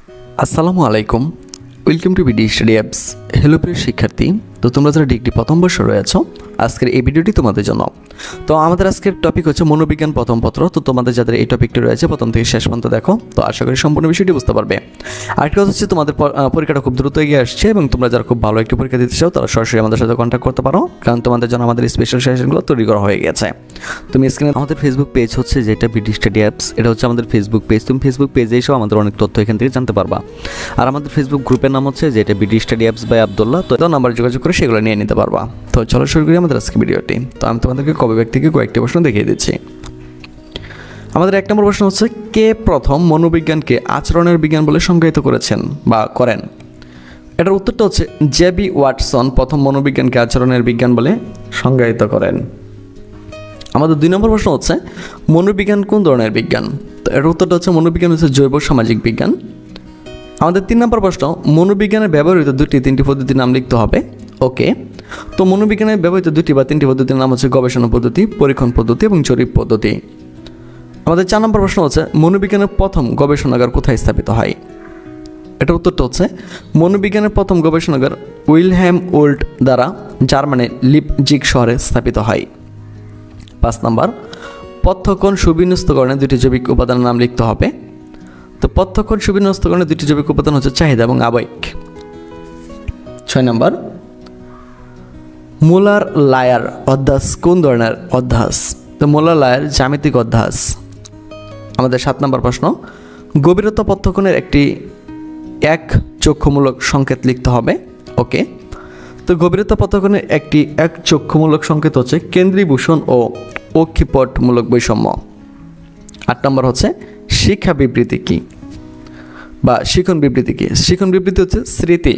আসসালামু আলাইকুম, welcome to BD study apps. Hello প্রিয় শিক্ষার্থী, তো তোমরা যারা ডিগ্রি প্রথম বর্ষে রয়েছো, আজকের এই ভিডিওটি তোমাদের জন্য। তো আমাদের আজকের টপিক হচ্ছে মনোবিজ্ঞান প্রথম পত্র। তো তোমাদের যাদের এই টপিকটি রয়েছে প্রথম থেকে শেষ পর্যন্ত দেখো, তো আশা করি সম্পূর্ণ বিষয়টি বুঝতে পারবে। আরেকটা কথা হচ্ছে তোমাদের পরীক্ষাটা খুব দ্রুত এগিয়ে আসছে এবং তোমরা যারা খুব ভালো একটি পরীক্ষা দিতে চাও তারা সরাসরি আমাদের সাথে কন্ট্যাক্ট করতে পারো, কারণ তোমাদের জন্য আমাদের স্পেশাল সেশনগুলো তৈরি করা হয়ে গেছে। তুমি স্ক্রিনে আমাদের ফেসবুক পেজ হচ্ছে যেটা বিডি স্টাডি অ্যাপস, এটা হচ্ছে আমাদের ফেসবুক পেজ। তুমি ফেসবুক পেজে এসেও আমাদের অনেক তথ্য এখান থেকে জানতে পারবা। আর আমাদের ফেসবুক গ্রুপের নাম হচ্ছে যেটা BD study apps by Abdullah. তো নাম্বার যোগাযোগ করে সেগুলো নিয়ে নিতে পারবা। তো চলো শুরু করি আমাদের আজকে ভিডিওটি। তো আমি তোমাদেরকে কবে ব্যাগ থেকে কয়েকটি প্রশ্ন দেখিয়ে দিচ্ছি। আমাদের এক নম্বর প্রশ্ন হচ্ছে, কে প্রথম মনোবিজ্ঞানকে আচরণের বিজ্ঞান বলে সংজ্ঞায়িত করেছেন বা করেন? এটার উত্তরটা হচ্ছে জেবি ওয়াটসন প্রথম মনোবিজ্ঞানকে আচরণের বিজ্ঞান বলে সংজ্ঞায়িত করেন। আমাদের দুই নম্বর প্রশ্ন হচ্ছে, মনোবিজ্ঞান কোন ধরনের বিজ্ঞান? তো এটার উত্তরটা হচ্ছে মনোবিজ্ঞান হচ্ছে জৈব সামাজিক বিজ্ঞান। আমাদের তিন নম্বর প্রশ্ন, মনোবিজ্ঞানে ব্যবহৃত তিনটি পদ্ধতির নাম লিখতে হবে। ওকে, তো মনোবিজ্ঞানে ব্যবহৃত দুটি বা তিনটি পদ্ধতির নাম হচ্ছে গবেষণা পদ্ধতি, পরীক্ষণ পদ্ধতি এবং জরিপ পদ্ধতি। আমাদের চার নম্বর প্রশ্ন হচ্ছে, মনোবিজ্ঞানের প্রথম গবেষণাগার কোথায় স্থাপিত হয়? এটার উত্তরটা হচ্ছে মনোবিজ্ঞানের প্রথম গবেষণাগার উইলহেম ওল্ড দ্বারা জার্মানির লিপজিগ শহরে স্থাপিত হয়। 5 নম্বর, পথ্যকোণ সুবিন্যস্তকরণের দুটি জৈবিক উপাদানের নাম লিখতে হবে। তো পথ্যকোণ সুবিন্যস্তকরণের দুটি জৈবিক উপাদান হচ্ছে চাহিদা এবং আবেগ। 6 নম্বর, মুলার লায়ার অধ্যাস কোন ধরনের অধ্যাস? তো মুলার লায়ার জ্যামিতিক অধ্যাস। আমাদের 7 নম্বর প্রশ্ন, গভীরতা পথ্যকোণের একটি এক চক্ষুমূলক সংকেত লিখতে হবে। ওকে, তো গভীরতা পথ্যকোণের একটি এক চক্ষুমূলক সংকেত হচ্ছে কেন্দ্রীভূষণ ও অক্ষিপটমূলক বৈষম্য। 8 নম্বর হচ্ছে, শিক্ষা বিবৃতি কি বা শিখন বিবৃতি কি? শিখন বিবৃতি হচ্ছে স্মৃতি।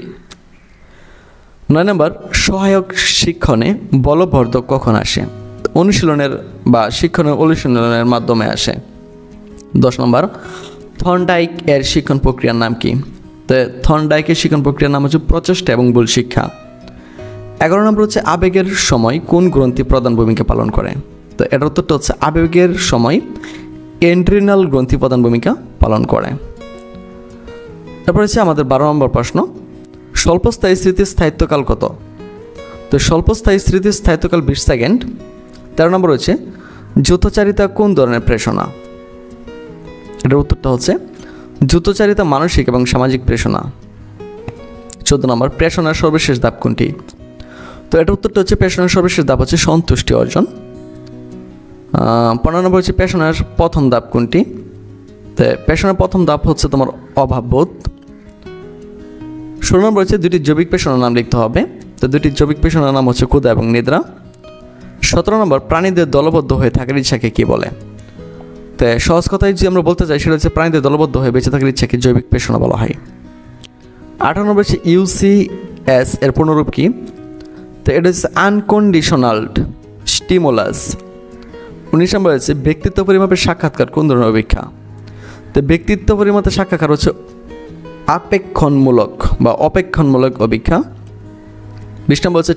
9 নম্বর, সহায়ক শিক্ষণে বলবর্ধক কখন আসে? অনুশীলনের বা শিক্ষণের অনুশীলনের মাধ্যমে আসে। 10 নম্বর, থর্নডাইক এর শিক্ষণ প্রক্রিয়ার নাম কি? তো থর্নডাইকের শিক্ষণ প্রক্রিয়ার নাম হচ্ছে প্রচেষ্টা এবং ভুল শিক্ষা। 11 নম্বর হচ্ছে, আবেগের সময় কোন গ্রন্থি প্রধান ভূমিকা পালন করে? তো এটার উত্তরটা হচ্ছে আবেগের সময় এন্ট্রিনাল গ্রন্থি প্রধান ভূমিকা পালন করে। তারপর হচ্ছে আমাদের 12 নম্বর প্রশ্ন, স্বল্পস্থায়ী স্মৃতির স্থায়িত্বকাল কত? তো স্বল্পস্থায়ী স্মৃতির স্থায়িত্বকাল 20 সেকেন্ড। 13 নম্বর হচ্ছে, যৌথচারিতা কোন ধরনের প্রেষণা? এটার উত্তরটা হচ্ছে যৌথচারিতা মানসিক এবং সামাজিক প্রেষণা। 14 নম্বর, প্রেষণার সর্বশেষ ধাপ কোনটি? তো এটার উত্তরটা হচ্ছে প্রেষণার সর্বশেষ ধাপ হচ্ছে সন্তুষ্টি অর্জন। 15 নম্বর হচ্ছে, প্রেষণার প্রথম ধাপ কোনটি? তো প্রেষণার প্রথম ধাপ হচ্ছে তোমার অভাববোধ। 16 নম্বর হচ্ছে, দুটি জৈবিক প্রেষণার নাম লিখতে হবে। তো দুটি জৈবিক প্রেষণার নাম হচ্ছে ক্ষুধা এবং নিদ্রা। 17 নম্বর, প্রাণীদের দলবদ্ধ হয়ে থাকার ইচ্ছাকে কি বলে? তো সহজ কথায় যদি আমরা বলতে চাই সেটা হচ্ছে প্রাণীদের দলবদ্ধ হয়ে বেঁচে থাকার ইচ্ছাকে জৈবিক প্রেষণা বলা হয়। 18 নম্বর হচ্ছে, ইউসিএস এর পুনরূপ কি? তো এটা হচ্ছে আনকন্ডিশনাল স্টিমুলাস। 19 নম্বর হচ্ছে, ব্যক্তিত্ব পরিমাপের সাক্ষাৎকার কোন ধরনের অপেক্ষা? তো ব্যক্তিত্ব পরিমাপের সাক্ষাৎকার হচ্ছে আপেক্ষণমূলক বা অপেক্ষণমূলক অপেক্ষা। 20 নম্বর হচ্ছে,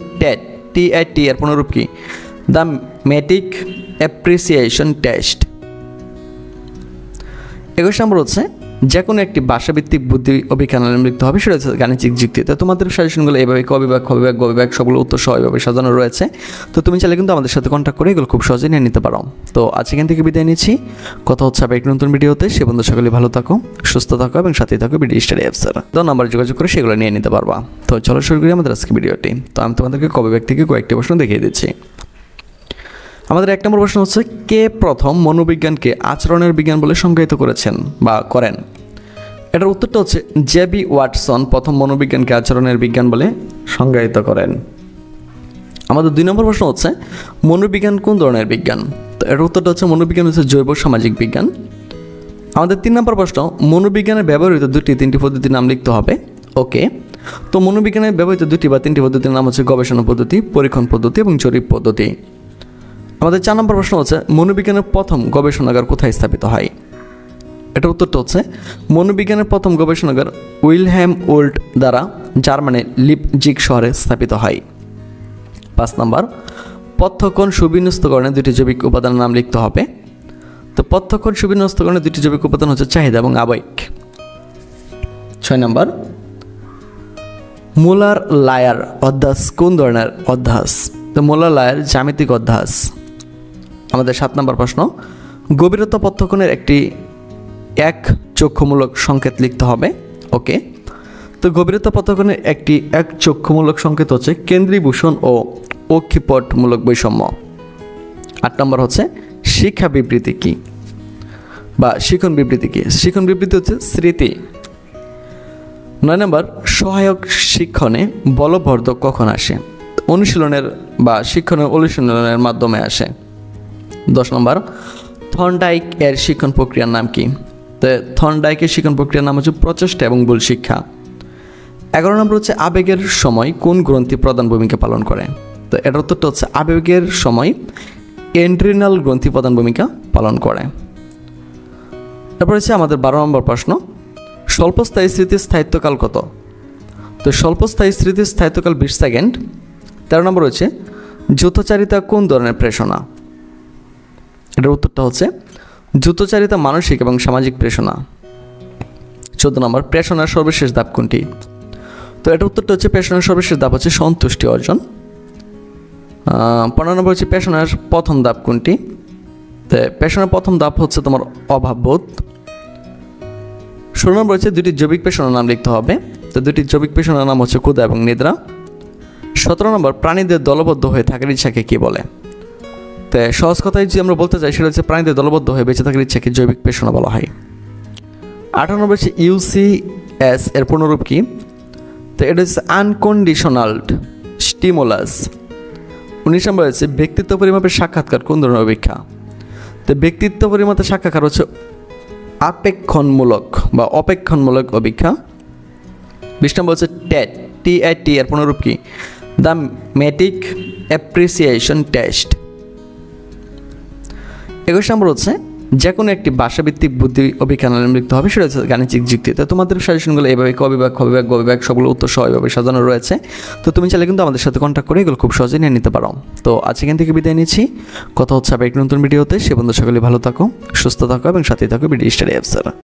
TAT এর পুনরূপ কি? The মেটিক appreciation test. 21 নম্বর হচ্ছে, যে কোনো একটি ভাষাভিত্তিক বুদ্ধি অপেক্ষা নাম লিখতে হবে, সেটা হচ্ছে গাণিতিক যুক্তি। তো তোমাদের সাজেশনগুলো এভাবে কবিভাগ, খবিভাগ, গবিভাগ সবগুলো উত্তর সহ এভাবে সাজানো রয়েছে। তো তুমি চাইলে কিন্তু আমাদের সাথে কন্ট্যাক্ট করে এগুলো খুব সহজেই নিয়ে নিতে পারো। তো আজ এখান থেকে বিদায় নিচ্ছি, কথা হচ্ছে আবার এক নতুন ভিডিওতে। সে বন্ধু সকলে ভালো থাকো, সুস্থ থাকো এবং সাথেই থাকো বিডি স্টাডি অ্যাপসের। তো নাম্বার যোগাযোগ করে সেগুলো নিয়ে নিতে পারবা। তো চলো শুরু করি আমাদের আজকে ভিডিওটি। তো আমি তোমাদেরকে কবিভাগ থেকে কয়েকটি প্রশ্ন দেখিয়ে দিচ্ছি। আমাদের এক নম্বর প্রশ্ন হচ্ছে, কে প্রথম মনোবিজ্ঞানকে আচরণের বিজ্ঞান বলে সংজ্ঞায়িত করেছেন বা করেন? এটার উত্তরটা হচ্ছে জেবি ওয়াটসন প্রথম মনোবিজ্ঞানকে আচরণের বিজ্ঞান বলে সংজ্ঞায়িত করেন। আমাদের 2 নম্বর প্রশ্ন হচ্ছে, মনোবিজ্ঞান কোন ধরনের বিজ্ঞান? তো এটার উত্তরটা হচ্ছে মনোবিজ্ঞান হচ্ছে জৈব সামাজিক বিজ্ঞান। আমাদের 3 নম্বর প্রশ্ন, মনোবিজ্ঞানে ব্যবহৃত তিনটি পদ্ধতির নাম লিখতে হবে। ওকে, তো মনোবিজ্ঞানে ব্যবহৃত দুটি বা তিনটি পদ্ধতির নাম হচ্ছে গবেষণা পদ্ধতি, পরীক্ষণ পদ্ধতি এবং জরিপ পদ্ধতি। আমাদের 4 নম্বর প্রশ্ন হচ্ছে, মনোবিজ্ঞানের প্রথম গবেষণাগার কোথায় স্থাপিত হয়? এটার উত্তরটা হচ্ছে মনোবিজ্ঞানের প্রথম গবেষণাগার উইলহেম ওল্ড দ্বারা জার্মানির লিপজিগ শহরে স্থাপিত হয়। 5 নম্বর, পথ্যকোণ সুবিন্যস্তকরণের দুটি জৈবিক উপাদানের নাম লিখতে হবে। তো পথ্যকোণ সুবিন্যস্তকরণের দুটি জৈবিক উপাদান হচ্ছে চাহিদা এবং আবেগ। 6 নম্বর, মুলার লায়ার অধ্যাস কোন ধরনের অধ্যাস? তো মুলার লায়ার জ্যামিতিক অধ্যাস। আমাদের 7 নম্বর প্রশ্ন, গভীরতা পথ্যকোণের একটি এক চক্ষুমূলক সংকেত লিখতে হবে। ওকে, তো গভীরতা পথ্যকোণের একটি এক চক্ষুমূলক সংকেত হচ্ছে কেন্দ্রীভূষণ ও অক্ষিপটমূলক বৈষম্য। 8 নম্বর হচ্ছে শিক্ষা বিবৃতি কি বা শিখন বিবৃতি কি? শিখন বিবৃতি হচ্ছে স্মৃতি। 9 নম্বর, সহায়ক শিক্ষণে বলবর্ধক কখন আসে? অনুশীলনের বা শিক্ষণের অনুশীলনের মাধ্যমে আসে। 10 নম্বর, থর্নডাইক এর শিক্ষণ প্রক্রিয়ার নাম কি? তো থর্নডাইকের শিক্ষণ প্রক্রিয়ার নাম হচ্ছে প্রচেষ্টা এবং ভুল শিক্ষা। 11 নম্বর হচ্ছে আবেগের সময় কোন গ্রন্থি প্রধান ভূমিকা পালন করে? তো এটার উত্তরটা হচ্ছে আবেগের সময় এন্ট্রিনাল গ্রন্থি প্রধান ভূমিকা পালন করে। তারপর হচ্ছে আমাদের 12 নম্বর প্রশ্ন, স্বল্পস্থায়ী স্মৃতির স্থায়িত্বকাল কত? তো স্বল্পস্থায়ী স্মৃতির স্থায়িত্বকাল 20 সেকেন্ড। 13 নম্বর হচ্ছে যৌথচারিতা কোন ধরনের প্রেষণা? এটার উত্তরটা হচ্ছে যৌথচারিতা মানসিক এবং সামাজিক প্রেষণা। 14 নম্বর, প্রেষণার সর্বশেষ ধাপ কোনটি? তো এটার উত্তরটা হচ্ছে প্রেষণার সর্বশেষ ধাপ হচ্ছে সন্তুষ্টি অর্জন। 15 নম্বর হচ্ছে প্রেষণার প্রথম ধাপ কোনটি? তো প্রেষণার প্রথম ধাপ হচ্ছে তোমার অভাববোধ। 16 নম্বর হচ্ছে দুটি জৈবিক প্রেষণার নাম লিখতে হবে। তো দুটি জৈবিক প্রেষণার নাম হচ্ছে ক্ষুধা এবং নিদ্রা। 17 নম্বর, প্রাণীদের দলবদ্ধ হয়ে থাকার ইচ্ছাকে কি বলে? তো সহজ কথায় যদি আমরা বলতে চাই সেটা হচ্ছে প্রাণীদের দলবদ্ধ হয়ে বেঁচে থাকার ইচ্ছাকে জৈবিক প্রেষণা বলা হয়। 18 নম্বর হচ্ছে ইউসিএস এর পুনরূপ কি? তো এটা হচ্ছে আনকন্ডিশনাল স্টিমুলাস। 19 নম্বর হচ্ছে ব্যক্তিত্ব পরিমাপের সাক্ষাৎকার কোন ধরনের অপেক্ষা? তো ব্যক্তিত্ব পরিমাপের সাক্ষাৎকার হচ্ছে আপেক্ষণমূলক বা অপেক্ষণমূলক অপেক্ষা। 20 নম্বর হচ্ছে টেট, টিআইটি এর পুনরূপ কি? The মেটিক appreciation test. 21 নম্বর হচ্ছে যে কোনো একটি ভাষাভিত্তিক বুদ্ধি অপেক্ষা নাম লিখতে হবে, সেটা হচ্ছে গাণিতিক যুক্তি। তো তোমাদের সাজেশনগুলো এভাবে কবিভাগ, খবিভাগ, গবিভাগ সবগুলো উত্তর সহ এভাবে সাজানো রয়েছে। তো তুমি চাইলে কিন্তু আমাদের সাথে কন্ট্যাক্ট করে এগুলো খুব সহজেই নিয়ে নিতে পারো। তো আজ এখান থেকে বিদায় নিচ্ছি, কথা হচ্ছে আবার এক নতুন ভিডিওতে। সে বন্ধু সকলে ভালো থাকো, সুস্থ থাকো এবং সাথে থাকো বিডি স্টাডি অ্যাপসের।